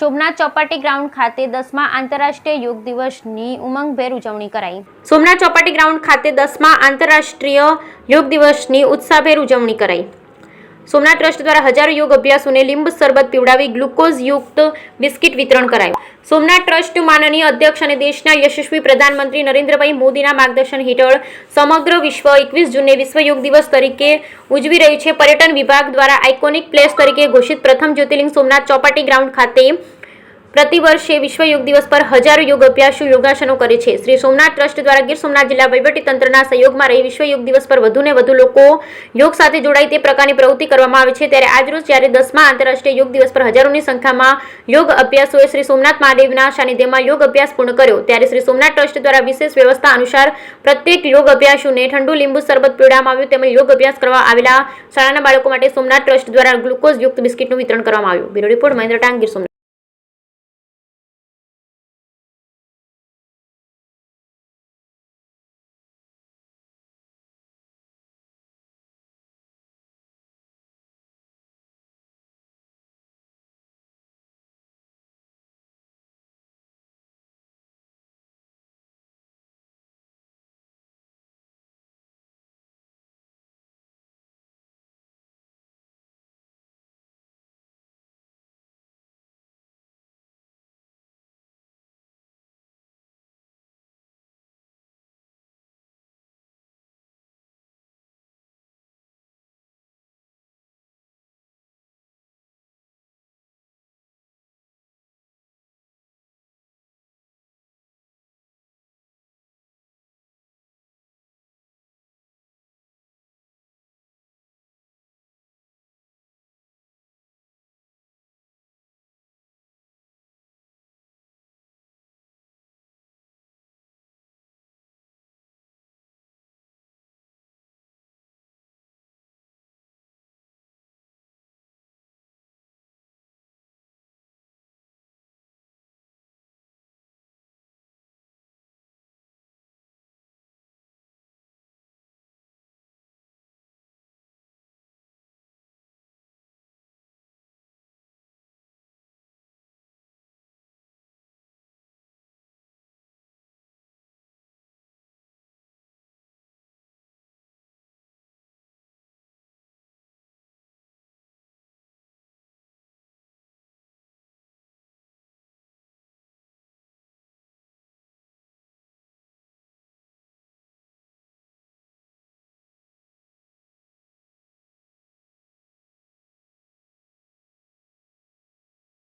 Somnath Chowpatty ground ખાતે 10મા આંતરરાષ્ટ્રીય યોગ દિવસની ઉમંગભેર ઉજવણી કરાઈ। સોમનાથ ચોપાટી ગ્રાઉન્ડ ખાતે 10મા આંતરરાષ્ટ્રીય યોગ દિવસની ઉત્સાહભેર ઉજવણી કરાઈ। સોમનાથ ટ્રસ્ટ દ્વારા હજારો યોગ અભ્યાસોને લીંબ શરબત પીવડાવી ગ્લુકોઝ યુક્ત બિસ્કિટ વિતરણ કરાયું। સોમનાથ ટ્રસ્ટ માનનીય અધ્યક્ષ અને દેશના યશસ્વી પ્રધાનમંત્રી નરેન્દ્રભાઈ મોદીના માર્ગદર્શન હેઠળ સમગ્ર વિશ્વ 21 જૂનને વિશ્વ યોગ દિવસ તરીકે ઉજવી રહ્યું છે। પર્યટન વિભાગ દ્વારા આઇકોનિક પ્લેસ તરીકે ઘોષિત પ્રથમ જ્યોતિર્લિંગ સોમનાથ ચોપાટી ગ્રાઉન્ડ ખાતે પ્રતિવર્ષે વિશ્વ યોગ દિવસ પર હજારો યોગ અભ્યાસુ યોગાસનો કરે છે। શ્રી સોમનાથ ટ્રસ્ટ દ્વારા ગીર સોમનાથ જિલ્લા વહીવટીતંત્રના સહયોગમાં રહી વિશ્વ યોગ દિવસ પર વધુને વધુ લોકો યોગ સાથે જોડાય તે પ્રકારની પ્રવૃત્તિ કરવામાં આવે છે। ત્યારે આજરોજ જ્યારે 10મા આંતરરાષ્ટ્રીય યોગ દિવસ પર હજારોની સંખ્યામાં યોગ અભ્યાસોએ શ્રી સોમનાથ મહાદેવના સાનિધ્યમાં યોગ અભ્યાસ પૂર્ણ કર્યો, ત્યારે શ્રી સોમનાથ ટ્રસ્ટ દ્વારા વિશેષ વ્યવસ્થા અનુસાર પ્રત્યેક યોગ અભ્યાસુને ઠંડુ લીંબુ શરબત પીવડાવવામાં આવ્યું, તેમજ યોગ અભ્યાસ કરવા આવેલા શાળાના બાળકો માટે સોમનાથ ટ્રસ્ટ દ્વારા ગ્લુકોઝ યુક્ત બિસ્કિટનું વિતરણ કરવામાં આવ્યું। બ્યુરો રિપોર્ટ મહેન્દ્ર ટાંગ, ગીર સોમનાથ।